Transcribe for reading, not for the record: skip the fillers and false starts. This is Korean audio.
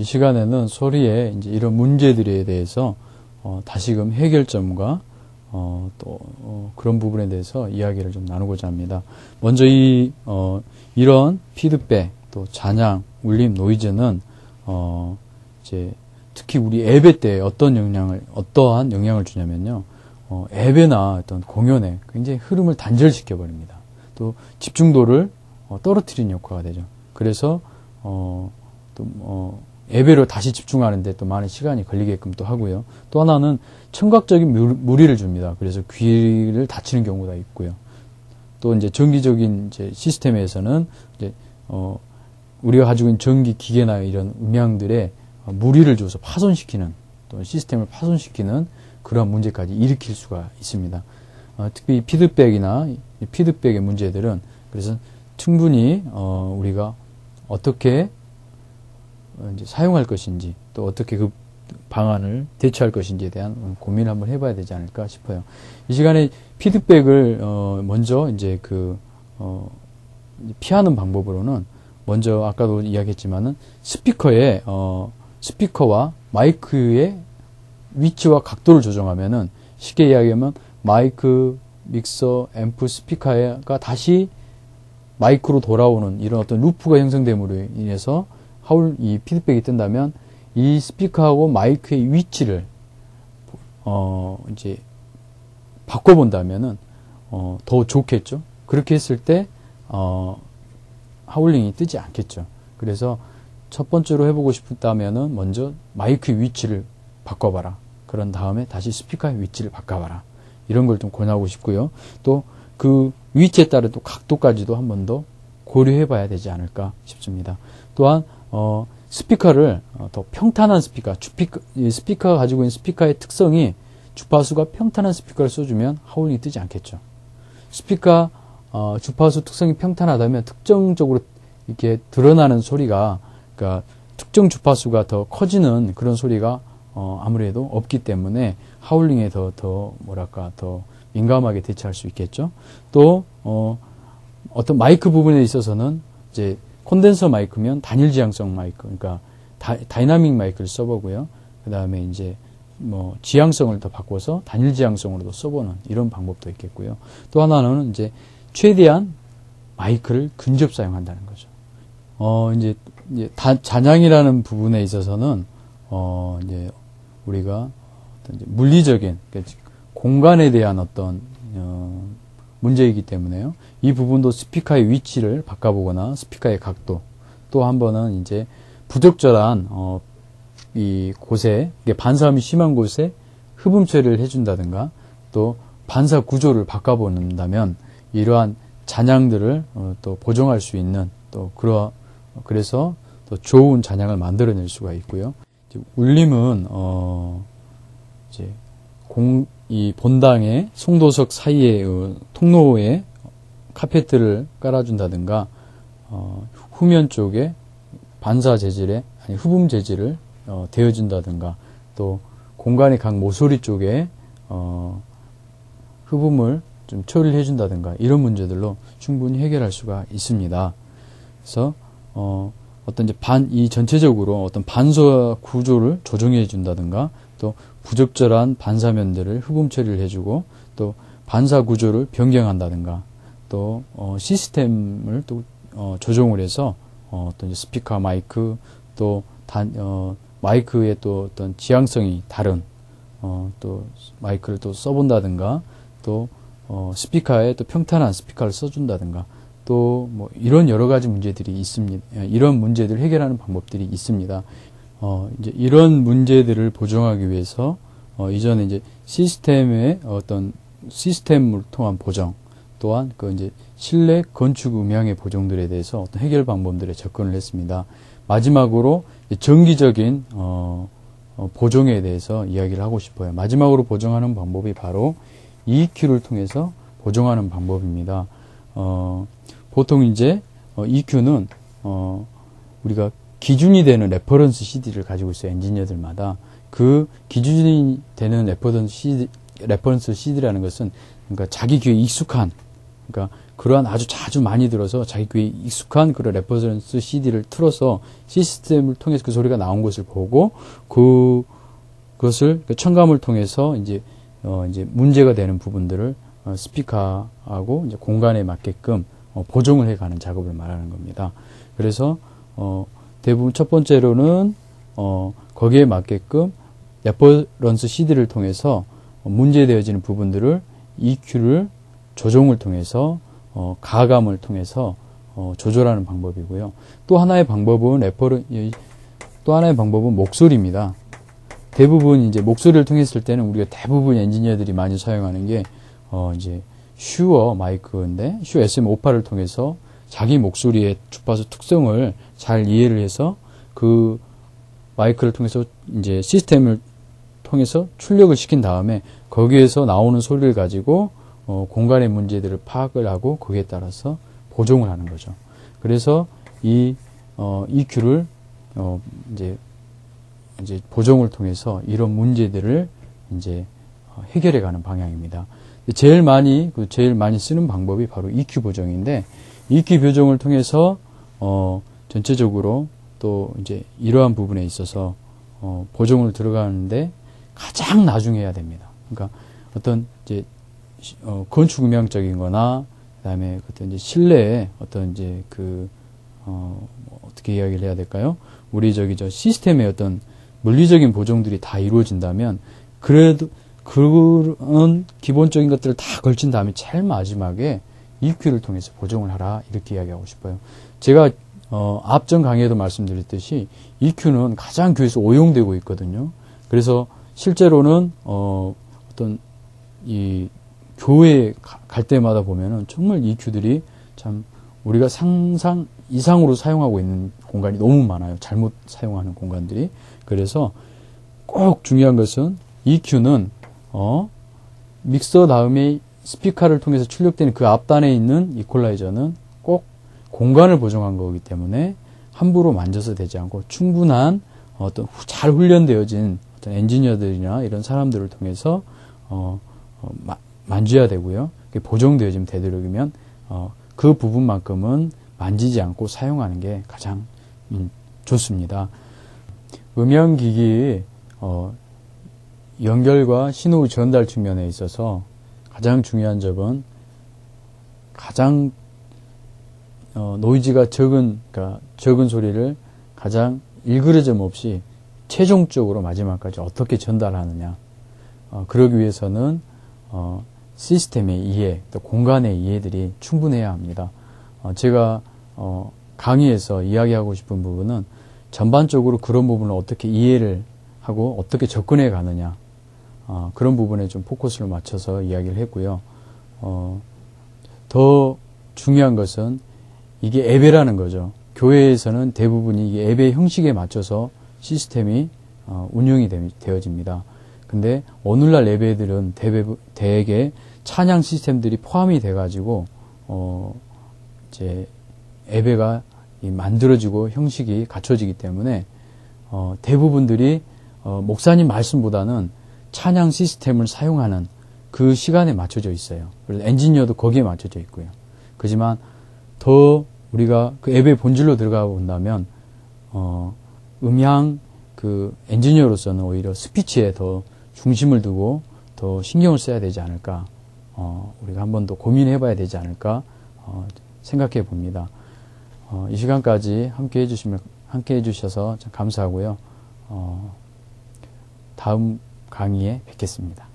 이 시간에는 소리의 이제 이런 문제들에 대해서 다시금 해결점과 그런 부분에 대해서 이야기를 좀 나누고자 합니다. 먼저 이런 피드백, 또 잔향, 울림, 노이즈는 이제 특히 우리 예배 때 어떠한 영향을 주냐면요. 예배나 어떤 공연에 굉장히 흐름을 단절시켜 버립니다. 또 집중도를 떨어뜨리는 효과가 되죠. 그래서 예배로 다시 집중하는데 또 많은 시간이 걸리게끔 또 하고요. 또 하나는 청각적인 무리를 줍니다. 그래서 귀를 다치는 경우가 있고요. 또 이제 전기적인 이제 시스템에서는 이제 우리가 가지고 있는 전기 기계나 이런 음향들에 무리를 줘서 파손시키는, 또 시스템을 파손시키는 그런 문제까지 일으킬 수가 있습니다. 특히 피드백의 문제들은 그래서 충분히 우리가 어떻게 이제 사용할 것인지, 또 어떻게 그 방안을 대처할 것인지에 대한 고민을 한번 해봐야 되지 않을까 싶어요. 이 시간에 피드백을 먼저 이제 피하는 방법으로는 먼저 아까도 이야기했지만은 스피커와 마이크의 위치와 각도를 조정하면은 쉽게 이야기하면 마이크, 믹서, 앰프, 스피커가 다시 마이크로 돌아오는 이런 어떤 루프가 형성됨으로 인해서 이 피드백이 뜬다면 이 스피커하고 마이크의 위치를 이제 바꿔본다면은 더 좋겠죠. 그렇게 했을 때 하울링이 뜨지 않겠죠. 그래서 첫 번째로 해보고 싶다면은 먼저 마이크의 위치를 바꿔봐라. 그런 다음에 다시 스피커의 위치를 바꿔봐라. 이런 걸 좀 권하고 싶고요. 또 그 위치에 따른 또 각도까지도 한 번 더 고려해봐야 되지 않을까 싶습니다. 또한 스피커를 더 평탄한 스피커가 가지고 있는 스피커의 특성이 주파수가 평탄한 스피커를 써주면 하울링이 뜨지 않겠죠. 스피커 주파수 특성이 평탄하다면 특정적으로 이렇게 드러나는 소리가, 그러니까 특정 주파수가 더 커지는 그런 소리가 아무래도 없기 때문에 하울링에 더 민감하게 대처할 수 있겠죠. 또 어떤 마이크 부분에 있어서는 이제 콘덴서 마이크면 단일 지향성 마이크, 그러니까 다이나믹 마이크를 써보고요. 그 다음에 이제 지향성을 더 바꿔서 단일 지향성으로도 써보는 이런 방법도 있겠고요. 또 하나는 이제 최대한 마이크를 근접 사용한다는 거죠. 이제 잔향이라는 부분에 있어서는 이제 우리가 어떤 이제 물리적인, 그러니까 공간에 대한 어떤 문제이기 때문에요. 이 부분도 스피커의 위치를 바꿔보거나 스피커의 각도, 또 한 번은 이제 부적절한 이 곳에, 반사음이 심한 곳에 흡음 처리를 해준다든가, 또 반사 구조를 바꿔본다면 이러한 잔향들을 또 보정할 수 있는, 또 그래서 또 좋은 잔향을 만들어낼 수가 있고요. 울림은 이제 이 본당의 송도석 사이에 통로에 카페트를 깔아준다든가, 후면 쪽에 반사 재질의 흡음 재질을 대어준다든가, 또 공간의 각 모서리 쪽에 흡음을 좀 처리를 해준다든가, 이런 문제들로 충분히 해결할 수가 있습니다. 그래서 어떤 이제 이 전체적으로 어떤 반사 구조를 조정해 준다든가, 또 부적절한 반사면들을 흡음 처리를 해주고, 또 반사 구조를 변경한다든가, 또 시스템을 또 조정을 해서 어떤 스피커, 마이크, 또 마이크의 또 어떤 지향성이 다른 또 마이크를 또 써본다든가, 또 스피커에 또 평탄한 스피커를 써준다든가, 또 이런 여러 가지 문제들이 있습니다. 이런 문제들을 해결하는 방법들이 있습니다. 이제 이런 문제들을 보정하기 위해서 이전에 이제 시스템의 어떤 시스템을 통한 보정, 또한 이제 실내 건축 음향의 보정들에 대해서 어떤 해결 방법들에 접근을 했습니다. 마지막으로 정기적인 보정에 대해서 이야기를 하고 싶어요. 마지막으로 보정하는 방법이 바로 EQ를 통해서 보정하는 방법입니다. 보통 이제 EQ는 우리가 기준이 되는 레퍼런스 CD를 가지고 있어요. 엔지니어들마다. 그 기준이 되는 레퍼런스 CD라는 것은, 그러니까 자기 귀에 익숙한, 그러니까 그러한 아주 자주 많이 들어서 자기 귀에 익숙한 그런 레퍼런스 CD를 틀어서 시스템을 통해서 그 소리가 나온 것을 보고 그것을 첨가음을 통해서 이제 문제가 되는 부분들을 스피커하고 이제 공간에 맞게끔 보정을 해가는 작업을 말하는 겁니다. 그래서 대부분 첫 번째로는 거기에 맞게끔 레퍼런스 CD를 통해서 문제되어지는 부분들을 EQ를 조정을 통해서 가감을 통해서 조절하는 방법이고요. 또 하나의 방법은 목소리입니다. 대부분 이제 목소리를 통했을 때는 우리가 대부분 엔지니어들이 많이 사용하는 게 이제 슈어 마이크인데 슈 SM58을 통해서 자기 목소리의 주파수 특성을 잘 이해를 해서 그 마이크를 통해서 이제 시스템을 통해서 출력을 시킨 다음에 거기에서 나오는 소리를 가지고 공간의 문제들을 파악을 하고 거기에 따라서 보정을 하는 거죠. 그래서 이 EQ를 이제 보정을 통해서 이런 문제들을 이제 해결해가는 방향입니다. 제일 많이 쓰는 방법이 바로 EQ 보정인데 EQ 보정을 통해서 전체적으로 또 이제 이러한 부분에 있어서 보정을 들어가는데 가장 나중에 해야 됩니다. 그러니까 어떤 이제 건축 음향적인거나 그다음에 어떤 이제 실내에 어떤 이제 어떻게 이야기를 해야 될까요? 우리 시스템의 어떤 물리적인 보정들이 다 이루어진다면 그래도 그런 기본적인 것들을 다 걸친 다음에 제일 마지막에 EQ를 통해서 보정을 하라 이렇게 이야기하고 싶어요. 제가 앞전 강의에도 말씀드렸듯이 EQ는 가장 교회에서 오용되고 있거든요. 그래서 실제로는 어떤 이 교회에 갈 때마다 보면은 정말 EQ들이 참 우리가 상상 이상으로 사용하고 있는 공간이 너무 많아요. 잘못 사용하는 공간들이. 그래서 꼭 중요한 것은 EQ는 믹서 다음에 스피커를 통해서 출력되는 그 앞단에 있는 이퀄라이저는 꼭 공간을 보정한 거기 때문에 함부로 만져서 되지 않고 충분한 어떤 잘 훈련되어진 어떤 엔지니어들이나 이런 사람들을 통해서 만져야 되고요. 보정되어지면 되도록이면 그 부분만큼은 만지지 않고 사용하는 게 가장 좋습니다. 음향기기 연결과 신호 전달 측면에 있어서 가장 중요한 점은 가장 노이즈가 적은 소리를 가장 일그러짐 없이 최종적으로 마지막까지 어떻게 전달하느냐. 그러기 위해서는 시스템의 이해, 또 공간의 이해들이 충분해야 합니다. 제가 강의에서 이야기하고 싶은 부분은 전반적으로 그런 부분을 어떻게 이해를 하고 어떻게 접근해 가느냐. 그런 부분에 좀 포커스를 맞춰서 이야기를 했고요. 더 중요한 것은 이게 예배라는 거죠. 교회에서는 대부분이 이게 예배 형식에 맞춰서 시스템이 운영이 되어집니다. 근데 오늘날 예배들은 대개 찬양 시스템들이 포함이 돼가지고 이제 예배가 만들어지고 형식이 갖춰지기 때문에 대부분들이 목사님 말씀보다는 찬양 시스템을 사용하는 그 시간에 맞춰져 있어요. 그래서 엔지니어도 거기에 맞춰져 있고요. 그렇지만 더 우리가 그 예배 본질로 들어가 본다면 음향 엔지니어로서는 오히려 스피치에 더 중심을 두고 더 신경을 써야 되지 않을까. 우리가 한 번 더 고민해 봐야 되지 않을까 생각해 봅니다. 이 시간까지 함께 해주셔서 참 감사하고요. 다음 강의에 뵙겠습니다.